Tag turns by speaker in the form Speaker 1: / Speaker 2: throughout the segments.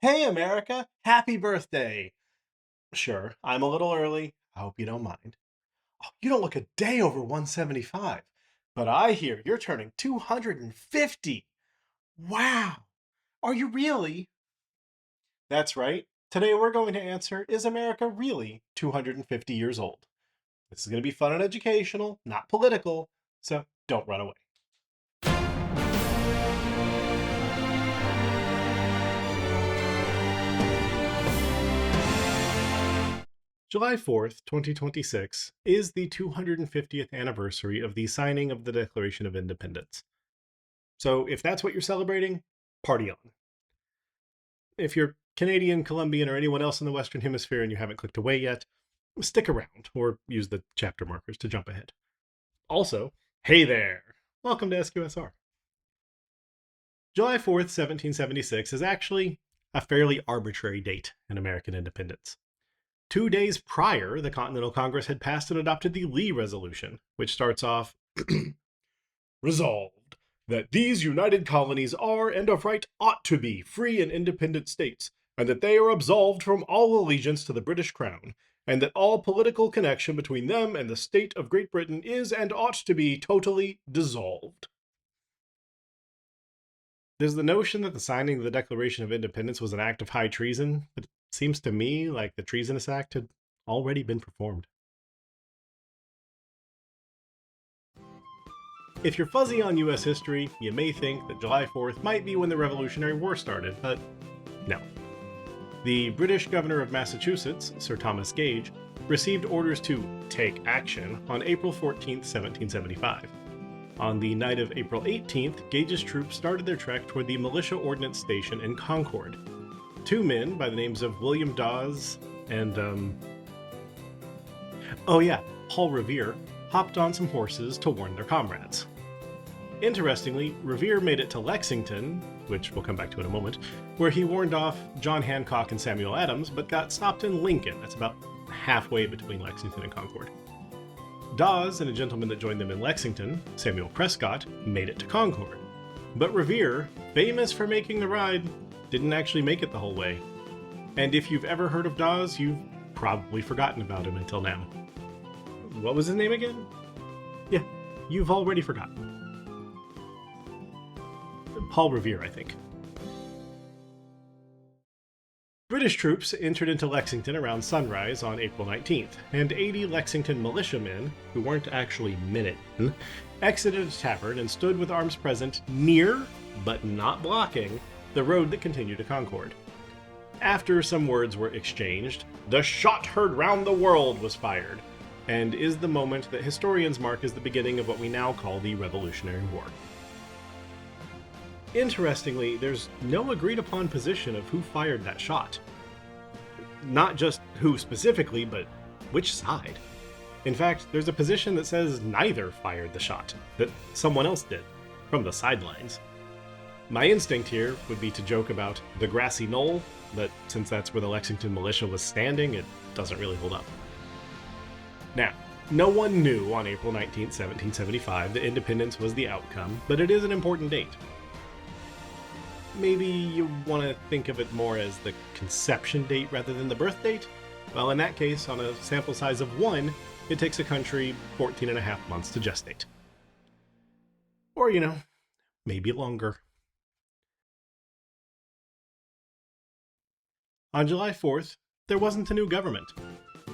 Speaker 1: Hey, America! Happy birthday! Sure, I'm a little early. I hope you don't mind. Oh, you don't look a day over 175. But I hear you're turning 250. Wow! Are you really? That's right. Today we're going to answer, is America really 250 years old? This is going to be fun and educational, not political, so don't run away. July 4th, 2026 is the 250th anniversary of the signing of the Declaration of Independence. So if that's what you're celebrating, party on. If you're Canadian, Colombian, or anyone else in the Western Hemisphere and you haven't clicked away yet, stick around or use the chapter markers to jump ahead. Also, hey there! Welcome to SQSR. July 4th, 1776 is actually a fairly arbitrary date in American independence. 2 days prior, the Continental Congress had passed and adopted the Lee Resolution, which starts off, resolved that these united colonies are and of right ought to be free and independent states, and that they are absolved from all allegiance to the British Crown, and that all political connection between them and the state of Great Britain is and ought to be totally dissolved. There's the notion that the signing of the Declaration of Independence was an act of high treason, but it seems to me like the Treasonous Act had already been performed. If you're fuzzy on US history, you may think that July 4th might be when the Revolutionary War started, but no. The British governor of Massachusetts, Sir Thomas Gage, received orders to take action on April 14, 1775. On the night of April 18th, Gage's troops started their trek toward the militia ordnance station in Concord. Two men by the names of William Dawes and, Paul Revere, hopped on some horses to warn their comrades. Interestingly, Revere made it to Lexington, which we'll come back to in a moment, where he warned off John Hancock and Samuel Adams, but got stopped in Lincoln. That's about halfway between Lexington and Concord. Dawes and a gentleman that joined them in Lexington, Samuel Prescott, made it to Concord. But Revere, famous for making the ride, didn't actually make it the whole way. And if you've ever heard of Dawes, you've probably forgotten about him until now. What was his name again? Yeah, you've already forgotten. Paul Revere, I think. British troops entered into Lexington around sunrise on April 19th, and 80 Lexington militiamen, who weren't actually minutemen, exited a tavern and stood with arms present near, but not blocking, the road that continued to Concord. After some words were exchanged, the shot heard round the world was fired, and is the moment that historians mark as the beginning of what we now call the Revolutionary War. Interestingly, there's no agreed upon position of who fired that shot. Not just who specifically, but which side. In fact, there's a position that says neither fired the shot, that someone else did, from the sidelines. My instinct here would be to joke about the grassy knoll, but since that's where the Lexington militia was standing, it doesn't really hold up. Now, no one knew on April 19, 1775 that independence was the outcome, but it is an important date. Maybe you want to think of it more as the conception date rather than the birth date? Well, in that case, on a sample size of 1, it takes a country 14 and a half months to gestate. Or, maybe longer. On July 4th, there wasn't a new government.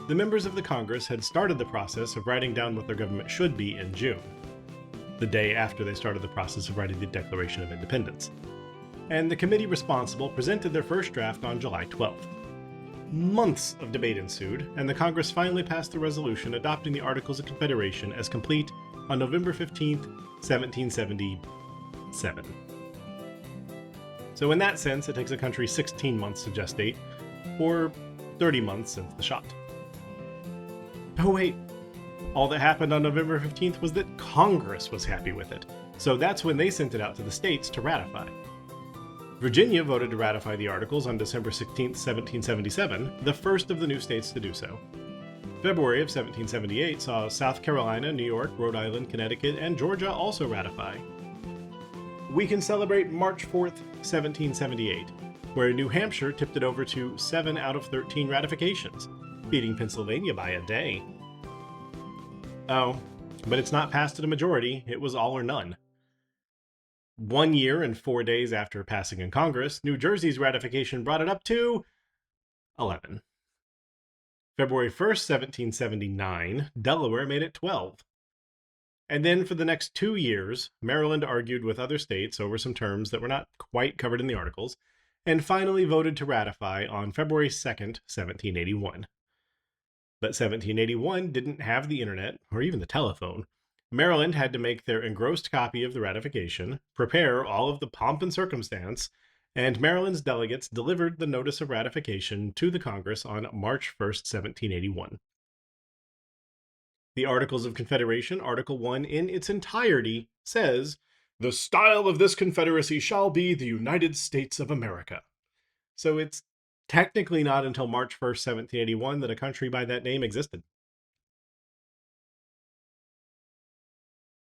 Speaker 1: The members of the Congress had started the process of writing down what their government should be in June, the day after they started the process of writing the Declaration of Independence. And the committee responsible presented their first draft on July 12th. Months of debate ensued, and the Congress finally passed the resolution adopting the Articles of Confederation as complete on November 15th, 1777. So in that sense, it takes a country 16 months to gestate, or 30 months since the shot. Oh wait, all that happened on November 15th was that Congress was happy with it, so that's when they sent it out to the states to ratify. Virginia voted to ratify the Articles on December 16, 1777, the first of the new states to do so. February of 1778 saw South Carolina, New York, Rhode Island, Connecticut, and Georgia also ratify. We can celebrate March 4th, 1778, where New Hampshire tipped it over to 7 out of 13 ratifications, beating Pennsylvania by a day. Oh, but it's not passed at a majority, it was all or none. 1 year and 4 days after passing in Congress, New Jersey's ratification brought it up to 11. February 1st, 1779, Delaware made it 12. And then for the next 2 years, Maryland argued with other states over some terms that were not quite covered in the articles, and finally voted to ratify on February 2nd, 1781. But 1781 didn't have the internet, or even the telephone. Maryland had to make their engrossed copy of the ratification, prepare all of the pomp and circumstance, and Maryland's delegates delivered the notice of ratification to the Congress on March 1st, 1781. The Articles of Confederation, Article 1 in its entirety, says, "The style of this confederacy shall be the United States of America." So it's technically not until March 1st, 1781 that a country by that name existed.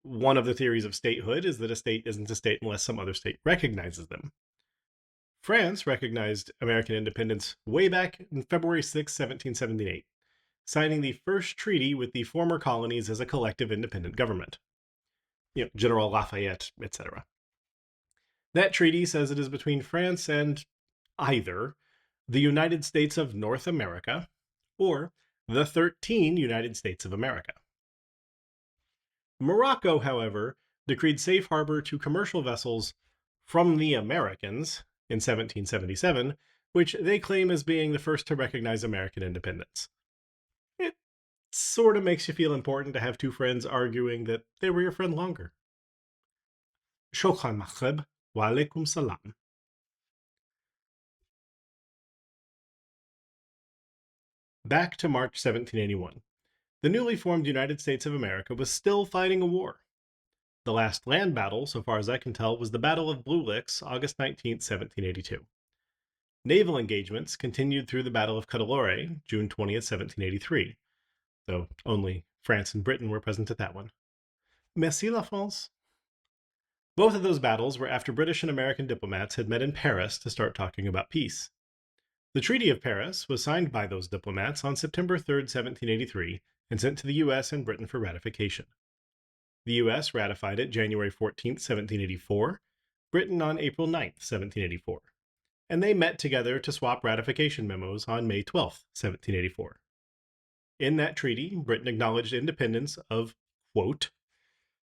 Speaker 1: One of the theories of statehood is that a state isn't a state unless some other state recognizes them. France recognized American independence way back in February 6, 1778, signing the first treaty with the former colonies as a collective independent government. General Lafayette, etc. That treaty says it is between France and either the United States of North America or the 13 United States of America. Morocco, however, decreed safe harbor to commercial vessels from the Americans in 1777, which they claim as being the first to recognize American independence. It sort of makes you feel important to have two friends arguing that they were your friend longer. Shukran, Maghreb, wa alaikum salam. Back to March 1781. The newly formed United States of America was still fighting a war. The last land battle, so far as I can tell, was the Battle of Blue Licks, August 19, 1782. Naval engagements continued through the Battle of Cuddalore, June 20th, 1783, though only France and Britain were present at that one. Merci la France. Both of those battles were after British and American diplomats had met in Paris to start talking about peace. The Treaty of Paris was signed by those diplomats on September 3rd, 1783, and sent to the U.S. and Britain for ratification. The U.S. ratified it January 14, 1784, Britain on April 9, 1784, and they met together to swap ratification memos on May 12, 1784. In that treaty, Britain acknowledged independence of, quote,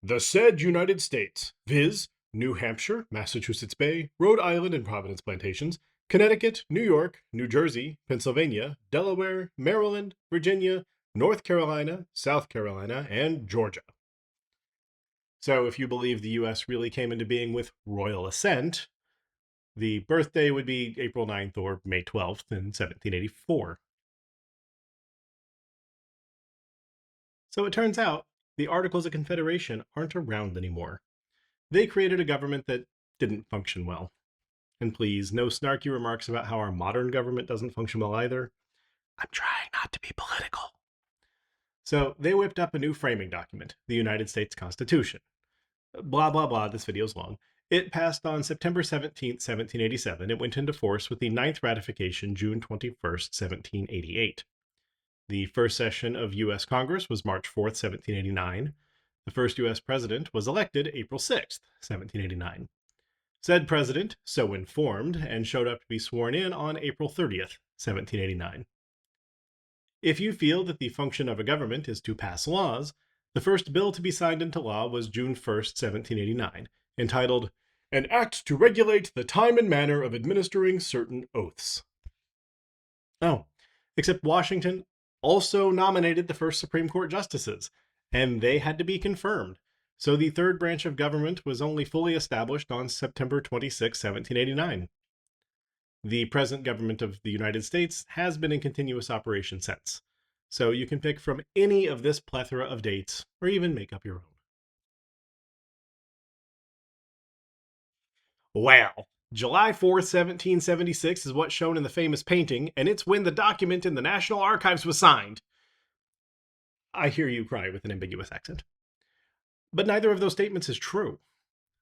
Speaker 1: "the said United States, viz., New Hampshire, Massachusetts Bay, Rhode Island and Providence Plantations, Connecticut, New York, New Jersey, Pennsylvania, Delaware, Maryland, Virginia, North Carolina, South Carolina, and Georgia." So if you believe the U.S. really came into being with royal assent, the birthday would be April 9th or May 12th in 1784. So it turns out the Articles of Confederation aren't around anymore. They created a government that didn't function well. And please, no snarky remarks about how our modern government doesn't function well either. I'm trying not to be political. So they whipped up a new framing document, the United States Constitution. Blah, blah, blah, this video's long. It passed on September 17th, 1787. It went into force with the 9th ratification June 21st, 1788. The first session of U.S. Congress was March 4th, 1789. The first U.S. president was elected April 6th, 1789. Said president, so informed, and showed up to be sworn in on April 30th, 1789. If you feel that the function of a government is to pass laws, the first bill to be signed into law was June 1st, 1789, entitled, "An Act to Regulate the Time and Manner of Administering Certain Oaths." Oh, except Washington also nominated the first Supreme Court justices, and they had to be confirmed. So the third branch of government was only fully established on September 26, 1789. The present government of the United States has been in continuous operation since. So you can pick from any of this plethora of dates, or even make up your own. Well, July 4th, 1776 is what's shown in the famous painting, and it's when the document in the National Archives was signed. I hear you cry with an ambiguous accent. But neither of those statements is true.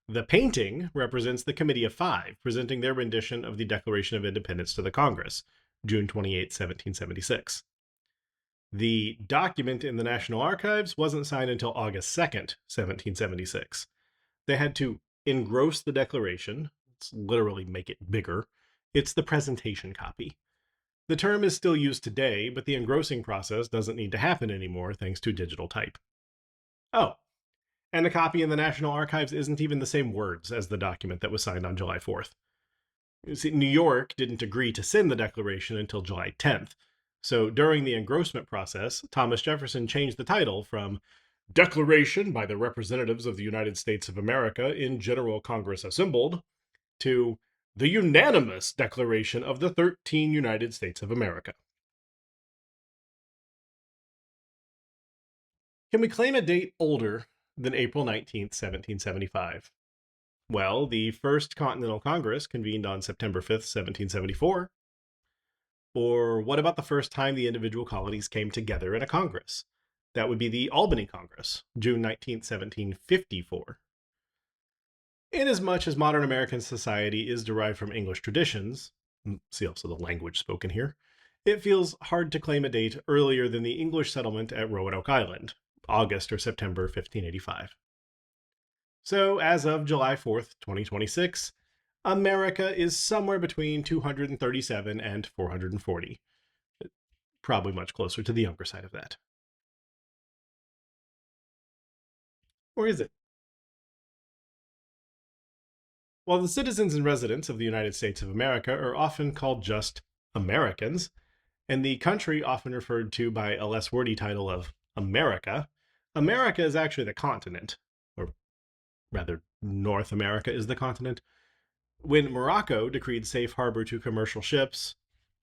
Speaker 1: The painting represents the Committee of Five, presenting their rendition of the Declaration of Independence to the Congress, June 28, 1776. The document in the National Archives wasn't signed until August 2nd, 1776. They had to engross the declaration, let's literally make it bigger. It's the presentation copy. The term is still used today, but the engrossing process doesn't need to happen anymore thanks to digital type. Oh, and the copy in the National Archives isn't even the same words as the document that was signed on July 4th. You see, New York didn't agree to send the Declaration until July 10th, so during the engrossment process, Thomas Jefferson changed the title from Declaration by the Representatives of the United States of America in General Congress Assembled to the Unanimous Declaration of the 13 United States of America. Can we claim a date older than April 19th, 1775? Well, the First Continental Congress convened on September 5th, 1774. Or what about the first time the individual colonies came together in a Congress? That would be the Albany Congress, June 19th, 1754. Inasmuch as modern American society is derived from English traditions, see also the language spoken here, it feels hard to claim a date earlier than the English settlement at Roanoke Island, August or September 1585. So, as of July 4th, 2026, America is somewhere between 237 and 440. Probably much closer to the younger side of that. Or is it? While the citizens and residents of the United States of America are often called just Americans, and the country often referred to by a less wordy title of America, America is actually the continent, or rather, North America is the continent. When Morocco decreed safe harbor to commercial ships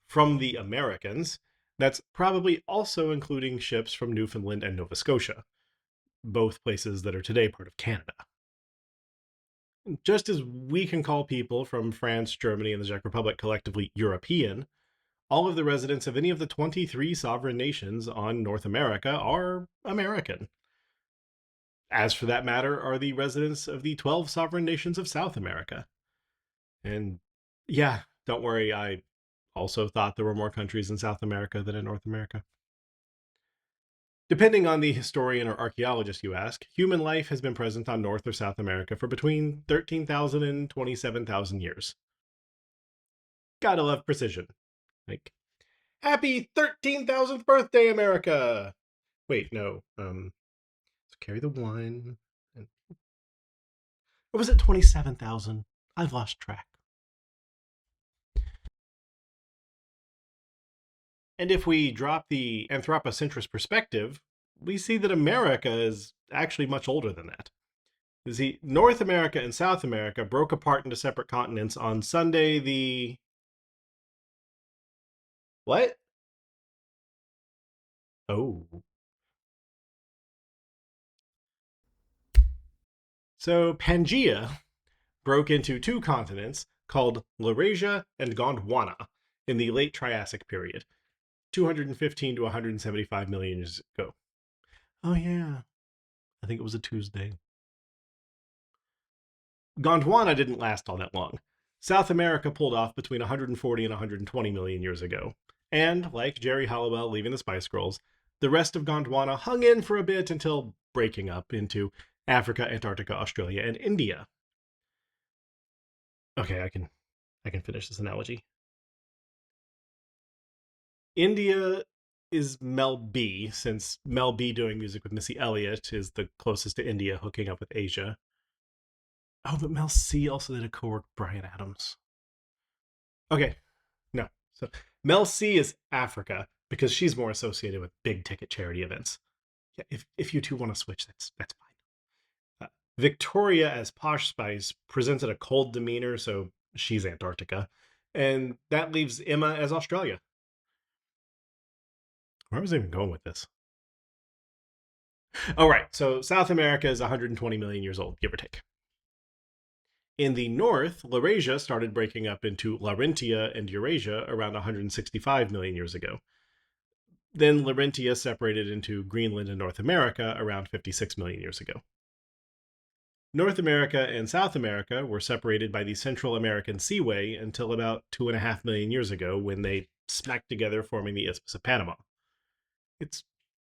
Speaker 1: from the Americans, that's probably also including ships from Newfoundland and Nova Scotia, both places that are today part of Canada. Just as we can call people from France, Germany, and the Czech Republic collectively European, all of the residents of any of the 23 sovereign nations on North America are American. As for that matter, are the residents of the 12 sovereign nations of South America. And yeah, don't worry, I also thought there were more countries in South America than in North America. Depending on the historian or archaeologist you ask, human life has been present on North or South America for between 13,000 and 27,000 years. Gotta love precision. Like, happy 13,000th birthday, America! Wait, no. So carry the one. Or was it 27,000? I've lost track. And if we drop the anthropocentrist perspective, we see that America is actually much older than that. You see, North America and South America broke apart into separate continents on Sunday the... What? Oh. So Pangaea broke into two continents called Laurasia and Gondwana in the late Triassic period, 215 to 175 million years ago. Oh, yeah. I think it was a Tuesday. Gondwana didn't last all that long. South America pulled off between 140 and 120 million years ago. And, like Jerry Halliwell leaving the Spice Girls, the rest of Gondwana hung in for a bit until breaking up into Africa, Antarctica, Australia, and India. Okay, I can finish this analogy. India is Mel B, since Mel B doing music with Missy Elliott is the closest to India hooking up with Asia. Oh, but Mel C also did a co-work with Bryan Adams. Okay, no. So Mel C is Africa because she's more associated with big ticket charity events. Yeah, if you two want to switch, that's fine. Victoria as Posh Spice presented a cold demeanor, so she's Antarctica, and that leaves Emma as Australia. Where was I even going with this? Oh, right. So South America is 120 million years old, give or take. In the north, Laurasia started breaking up into Laurentia and Eurasia around 165 million years ago. Then Laurentia separated into Greenland and North America around 56 million years ago. North America and South America were separated by the Central American Seaway until about 2.5 million years ago when they smacked together, forming the Isthmus of Panama. It's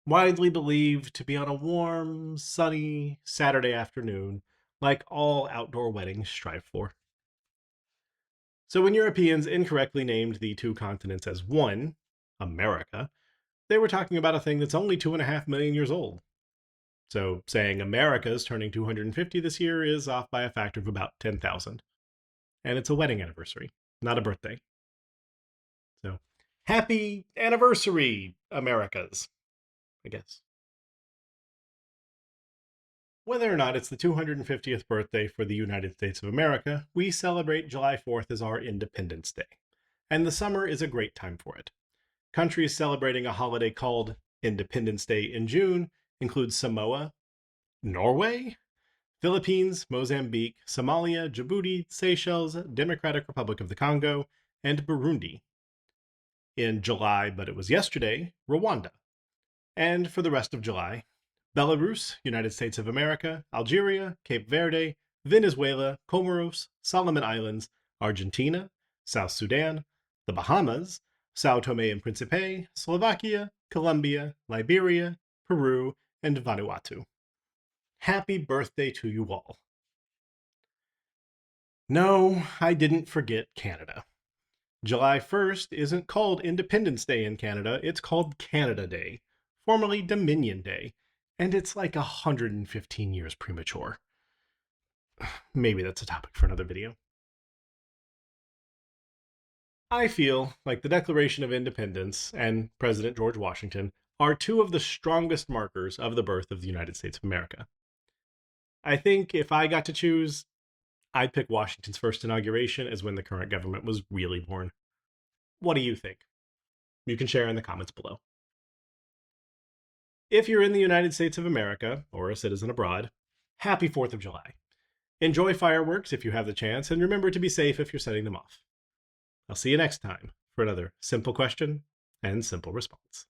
Speaker 1: widely believed to be on a warm, sunny Saturday afternoon, like all outdoor weddings strive for. So when Europeans incorrectly named the two continents as one, America, they were talking about a thing that's only 2.5 million years old. So saying America's turning 250 this year is off by a factor of about 10,000. And it's a wedding anniversary, not a birthday. So happy anniversary, Americas, I guess. Whether or not it's the 250th birthday for the United States of America, we celebrate July 4th as our Independence Day. And the summer is a great time for it. Countries celebrating a holiday called Independence Day in June include Samoa, Norway, Philippines, Mozambique, Somalia, Djibouti, Seychelles, Democratic Republic of the Congo, and Burundi. In July, but it was yesterday, Rwanda. And for the rest of July, Belarus, United States of America, Algeria, Cape Verde, Venezuela, Comoros, Solomon Islands, Argentina, South Sudan, the Bahamas, Sao Tome and Principe, Slovakia, Colombia, Liberia, Peru, and Vanuatu. Happy birthday to you all. No, I didn't forget Canada. July 1st isn't called Independence Day in Canada, it's called Canada Day, formerly Dominion Day, and it's like 115 years premature. Maybe that's a topic for another video. I feel like the Declaration of Independence and President George Washington are two of the strongest markers of the birth of the United States of America. I think if I got to choose, I'd pick Washington's first inauguration as when the current government was really born. What do you think? You can share in the comments below. If you're in the United States of America or a citizen abroad, happy 4th of July. Enjoy fireworks if you have the chance, and remember to be safe if you're setting them off. I'll see you next time for another simple question and simple response.